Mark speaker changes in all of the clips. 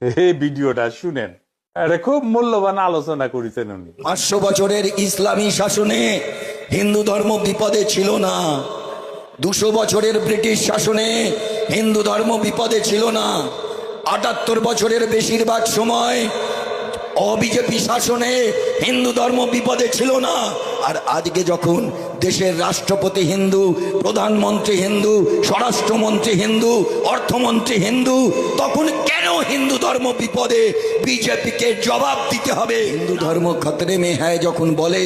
Speaker 1: এই ভিডিওটা শুনেন, এটা খুব মূল্যবান আলোচনা করেছেন উনি।
Speaker 2: 500 বছরের ইসলামী শাসনে হিন্দু ধর্ম বিপদে ছিল না। 200 বছরের ব্রিটিশ শাসনে হিন্দু ধর্ম বিপদে ছিল না। 78 বছরের বেশিরভাগ সময় অবিজেপি শাসনে হিন্দু ধর্ম বিপদে ছিল না। আর আজকে যখন দেশের রাষ্ট্রপতি হিন্দু, প্রধানমন্ত্রী হিন্দু, স্বরাষ্ট্রমন্ত্রী হিন্দু, অর্থমন্ত্রী হিন্দু, তখন কেন হিন্দু ধর্ম বিপদে? বিজেপিকে জবাব দিতে হবে। হিন্দু ধর্ম খতরে মে হ্যায় যখন বলে,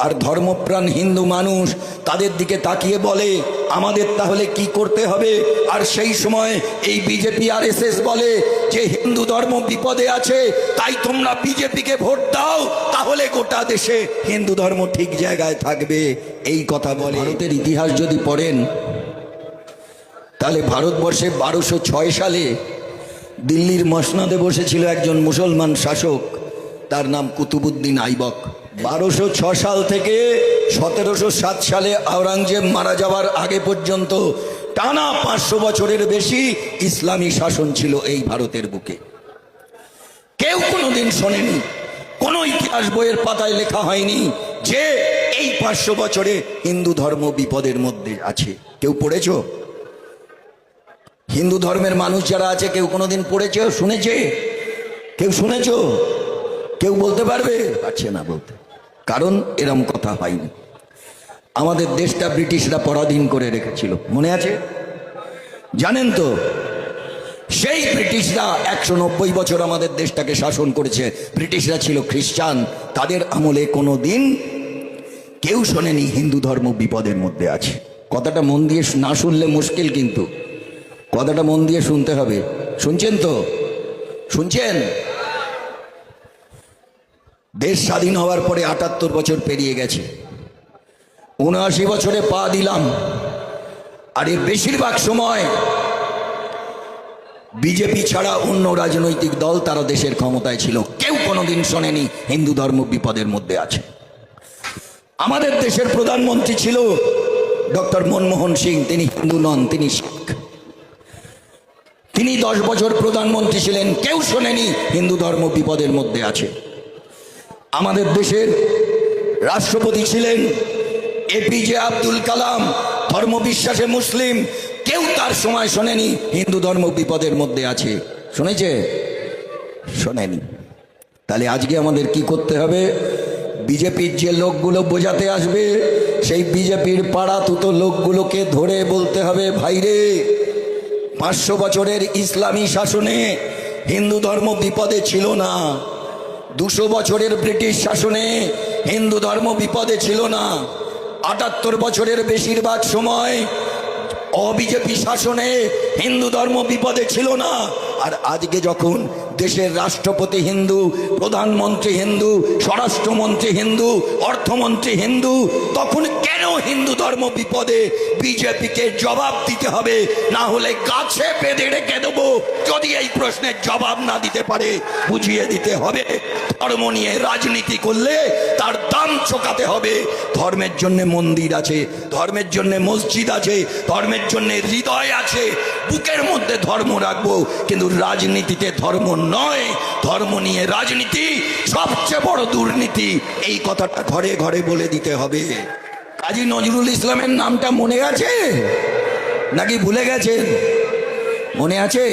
Speaker 2: আর ধর্মপ্রাণ হিন্দু মানুষ তাদের দিকে তাকিয়ে বলে আমাদের তাহলে কি করতে হবে? আর সেই সময় এই বিজেপি আরএসএস বলে যে হিন্দু ধর্ম বিপদে আছে, তাই তোমরা বিজেপিকে ভোট দাও, তাহলে গোটা দেশে হিন্দু ধর্ম ঠিক জায়গায় থাকবে। এই কথা বলে। ভারতের ইতিহাস যদি পড়েন তাহলে ভারতবর্ষে 1206 সালে দিল্লির মসনদে বসেছিল একজন মুসলমান শাসক, তার নাম কুতুবুদ্দিন আইবক। 1206 সাল থেকে 1707 সালে আওরঙ্গজেব মারা যাওয়ার আগে পর্যন্ত টানা 500 বছরের বেশি ইসলামী শাসন ছিল এই ভারতের বুকে। কেউ কোনোদিন শোনেনি, কোনো ইতিহাস বইয়ের পাতায় লেখা হয়নি যে এই 500 বছরে হিন্দু ধর্ম বিপদের মধ্যে আছে। কেউ পড়েছ? হিন্দু ধর্মের মানুষ যারা আছে কেউ কোনোদিন পড়েছে, শুনেছে? কেউ শুনেছ? কেউ বলতে পারবে? পারছে না বলতে, কারণ এরম কথা হয়নি। আমাদের দেশটা ব্রিটিশরা পরাধীন করে রেখেছিল, মনে আছে? জানেন তো, সেই ব্রিটিশরা 190 বছর আমাদের দেশটাকে শাসন করেছে। ব্রিটিশরা ছিল খ্রিস্টান, তাদের আমলে কোনো দিন কেউ শোনেনি হিন্দু ধর্ম বিপদের মধ্যে আছে। কথাটা মন দিয়ে না শুনলে মুশকিল, কিন্তু কথাটা মন দিয়ে শুনতে হবে। শুনছেন তো? শুনছেন? দেশ স্বাধীন হওয়ার পরে 78 বছর পেরিয়ে গেছে, 79 বছরে পা দিলাম। আর এর বেশিরভাগ সময় বিজেপি ছাড়া অন্য রাজনৈতিক দল তারা দেশের ক্ষমতায় ছিল। কেউ কোনোদিন শোনেনি হিন্দু ধর্ম বিপদের মধ্যে আছে। আমাদের দেশের প্রধানমন্ত্রী ছিল ডক্টর মনমোহন সিং, তিনি হিন্দু নন, তিনি শিখ। তিনি 10 বছর প্রধানমন্ত্রী ছিলেন, কেউ শোনেনি হিন্দু ধর্ম বিপদের মধ্যে আছে। আমাদের দেশের রাষ্ট্রপতি ছিলেন এপিজে আব্দুল কালাম, ধর্মবিশ্বাসে মুসলিম, কেউ তার সময় শোনেনি হিন্দু ধর্ম বিপদের মধ্যে আছে। শুনেছে? শোনেনি। তাহলে আজকে আমাদের কি করতে হবে? বিজেপির যে লোকগুলো বোঝাতে আসবে, সেই বিজেপির পাড়া তুতো লোকগুলোকে ধরে বলতে হবে, ভাইরে 500 বছরের ইসলামী শাসনে হিন্দু ধর্ম বিপদে ছিল না। 200 বছরের ব্রিটিশ শাসনে হিন্দু ধর্ম বিপদে ছিল না। 78 বছরের বেশিরভাগ সময় অবিজেপি শাসনে হিন্দু ধর্ম বিপদে ছিল না। আর আজকে যখন দেশের রাষ্ট্রপতি হিন্দু, প্রধানমন্ত্রী হিন্দু, স্বরাষ্ট্রমন্ত্রী হিন্দু, অর্থমন্ত্রী হিন্দু, তখন কেন হিন্দু ধর্ম বিপদে? বিজেপিকে জবাব দিতে হবে, না হলে গাছে বেঁধে রেখে দেবো। যদি এই প্রশ্নের জবাব না দিতে পারে বুঝিয়ে দিতে হবে। ধর্ম নিয়ে রাজনীতি করলে তার দাম চোকাতে হবে। ধর্মের জন্য মন্দির আছে, ধর্মের জন্য মসজিদ আছে, ধর্মের জন্য হৃদয় আছে, বুকের মধ্যে ধর্ম রাখবো, কিন্তু রাজনীতিতে ধর্ম নয়। ধর্ম নিয়ে রাজনীতি সবচেয়ে বড় দুর্নীতি। এই কথাটা ঘরে ঘরে বলে দিতে হবে। কাজী নজরুল ইসলামের নামটা মনে আছে নাকি ভুলে গেছেন? মনে আছে?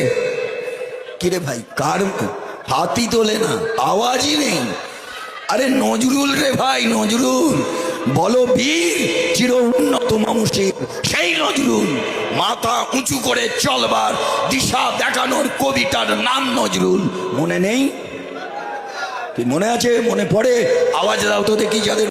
Speaker 2: কিরে ভাই, কার হাতই তোলে না, আওয়াজই নেই। আরে নজরুল রে ভাই, নজরুল বলো বীর চির উন্নত মানুষের সেই নজরুল। মাথা উঁচু করে চলবার দিশা দেখানোর কবিতার নাম নজরুল। মনে নেই কি? মনে আছে? মনে পড়ে? আওয়াজ দাও তো দেখি যাদের